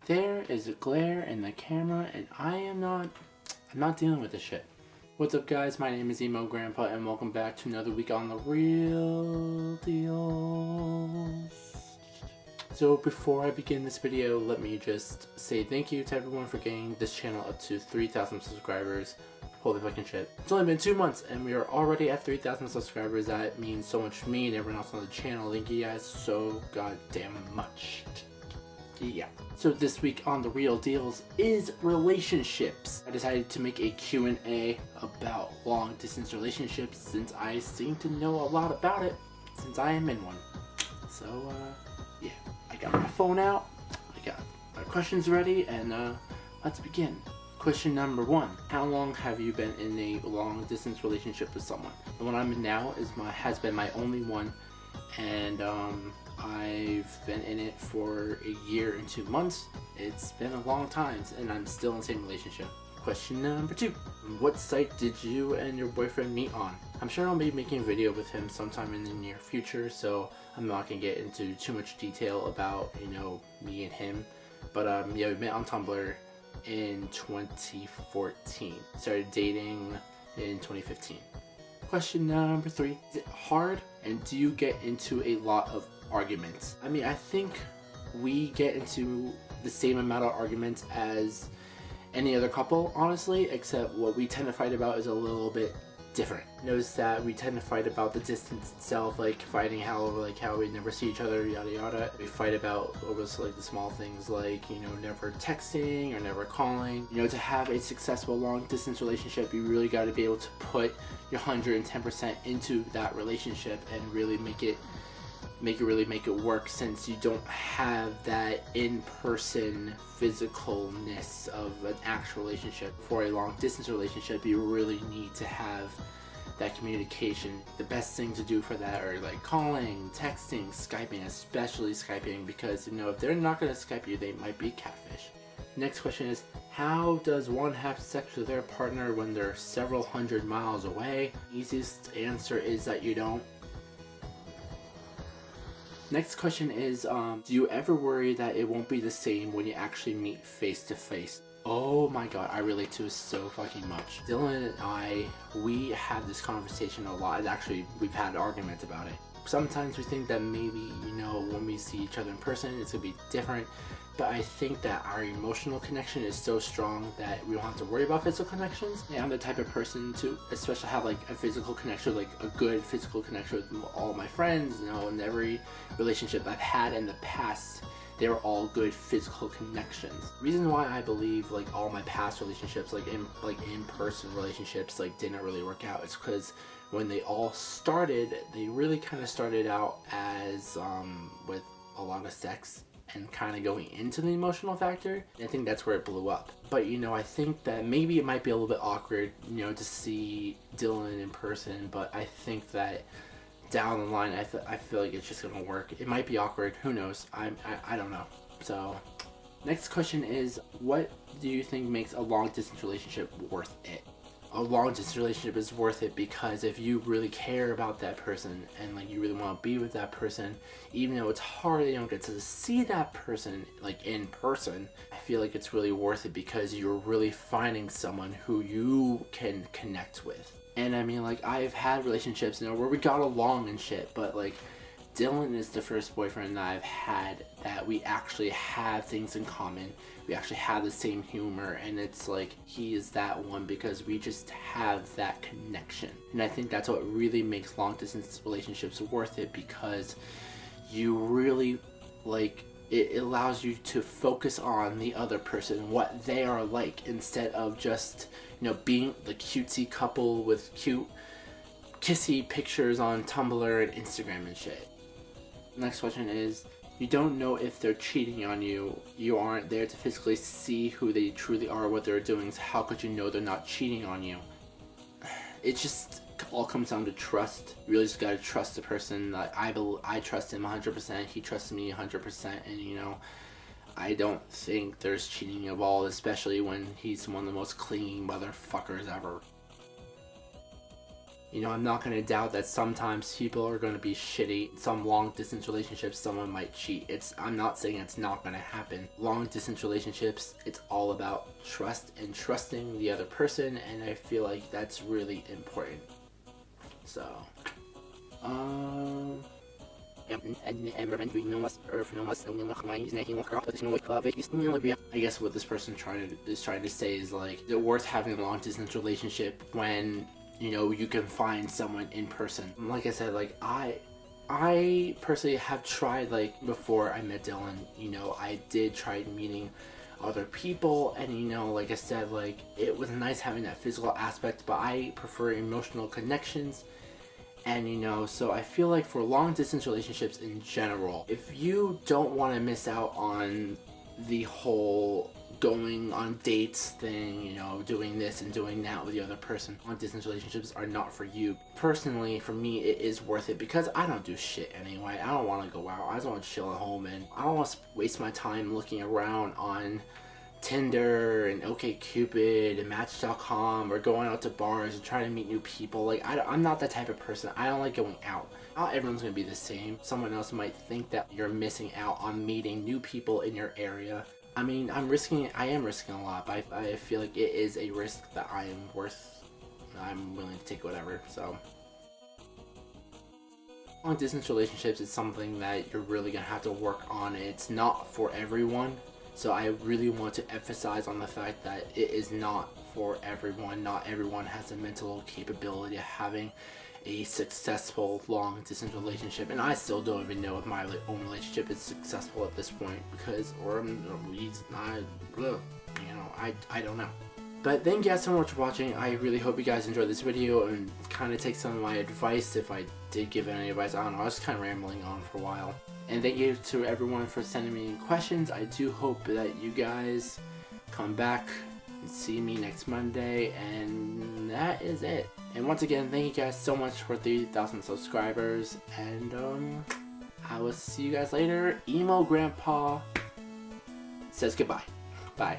There is a glare in the camera and I'm not dealing with this shit. What's up guys, my name is Emo Grandpa and welcome back to another week on The Real Deals. So before I begin this video, let me just say thank you to everyone for getting this channel up to 3,000 subscribers. Holy fucking shit. It's only been 2 months and we are already at 3,000 subscribers. That means so much to me and everyone else on the channel. Thank you guys so goddamn much. Yeah. So this week on The Real Deals is relationships. I decided to make a Q&A about long distance relationships since I seem to know a lot about it since I am in one. So yeah, I got my phone out, I got my questions ready, and let's begin. Question number 1. How long have you been in a long distance relationship with someone? The one I'm in now has been my only one, and I've been in it for a year and 2 months. It's been a long time and I'm still in the same relationship. Question number 2. What site did you and your boyfriend meet on? I'm sure I'll be making a video with him sometime in the near future, so I'm not gonna get into too much detail about, me and him. But yeah, we met on Tumblr in 2014. Started dating in 2015. Question number 3. Is it hard and do you get into a lot of arguments? I mean, I think we get into the same amount of arguments as any other couple, honestly, except what we tend to fight about is a little bit different. Notice that we tend to fight about the distance itself, like fighting how we never see each other, yada yada. We fight about over like the small things like, never texting or never calling. To have a successful long distance relationship, you really got to be able to put your 110% into that relationship and really make it work, since you don't have that in-person physicalness of an actual relationship. For a long distance relationship, you really need to have that communication. The best thing to do for that are like calling, texting, Skyping, especially Skyping, because if they're not going to Skype you, they might be catfish. Next question is, how does one have sex with their partner when they're several hundred miles away? Easiest answer is that you don't. Next question is, do you ever worry that it won't be the same when you actually meet face to face? Oh my god, I relate to it so fucking much. Dylan and I, we have this conversation a lot. Actually, we've had arguments about it. Sometimes we think that maybe, when we see each other in person, it's gonna be different. But I think that our emotional connection is so strong that we don't have to worry about physical connections. And I'm the type of person to especially have like a physical connection, like a good physical connection with all my friends, in every relationship I've had in the past. They were all good physical connections. Reason why I believe like all my past relationships, like in-person relationships, didn't really work out, is because when they all started, they really kind of started out as with a lot of sex and kind of going into the emotional factor. I think that's where it blew up. But I think that maybe it might be a little bit awkward, to see Dylan in person, but I think that down the line, I feel like it's just gonna work. It might be awkward, who knows? I don't know. So next question is, what do you think makes a long distance relationship worth it? A long distance relationship is worth it because if you really care about that person and you really want to be with that person, even though it's hard, you don't get to see that person in person, I feel like it's really worth it because you're really finding someone who you can connect with. And I mean, I've had relationships, where we got along and shit, but Dylan is the first boyfriend that I've had that we actually have things in common. We actually have the same humor, and it's he is that one because we just have that connection. And I think that's what really makes long distance relationships worth it, because you really it allows you to focus on the other person, what they are like, instead of just being the cutesy couple with cute kissy pictures on Tumblr and Instagram and shit. Next question is, you don't know if they're cheating on you. You aren't there to physically see who they truly are, what they're doing, so how could you know they're not cheating on you? It just all comes down to trust. You really just gotta trust the person. I trust him 100%, he trusts me 100%, and I don't think there's cheating involved, especially when he's one of the most clingy motherfuckers ever. You know, I'm not going to doubt that sometimes people are going to be shitty. Some long distance relationships, someone might cheat. I'm not saying it's not going to happen. Long distance relationships, it's all about trust and trusting the other person, and I feel like that's really important. So, I guess what this person is trying to say is like, is it worth having a long distance relationship when, you know, you can find someone in person? Like I said, like I personally have tried, like before I met Dylan, you know, I did try meeting other people, and you know, like I said, like it was nice having that physical aspect, but I prefer emotional connections. And you know, so I feel like for long distance relationships in general, if you don't want to miss out on the whole going on dates thing, you know, doing this and doing that with the other person, long distance relationships are not for you. Personally, for me, it is worth it because I don't do shit anyway. I don't want to go out. I just want to chill at home, and I don't want to waste my time looking around on Tinder and OkCupid and Match.com or going out to bars and trying to meet new people. Like, I'm not that type of person. I don't like going out. Not everyone's going to be the same. Someone else might think that you're missing out on meeting new people in your area. I mean, I am risking a lot, but I feel like it is a risk that I'm willing to take whatever, so. Long distance relationships is something that you're really going to have to work on. It's not for everyone. So I really want to emphasize on the fact that it is not for everyone. Not everyone has the mental capability of having a successful long distance relationship, and I still don't even know if my own relationship is successful at this point because, I don't know. But thank you guys so much for watching. I really hope you guys enjoyed this video and kind of take some of my advice. If I did give any advice, I don't know, I was kind of rambling on for a while. And thank you to everyone for sending me questions. I do hope that you guys come back and see me next Monday, and that is it. And once again, thank you guys so much for 3,000 subscribers, and I will see you guys later. Emo Grandpa says goodbye. Bye.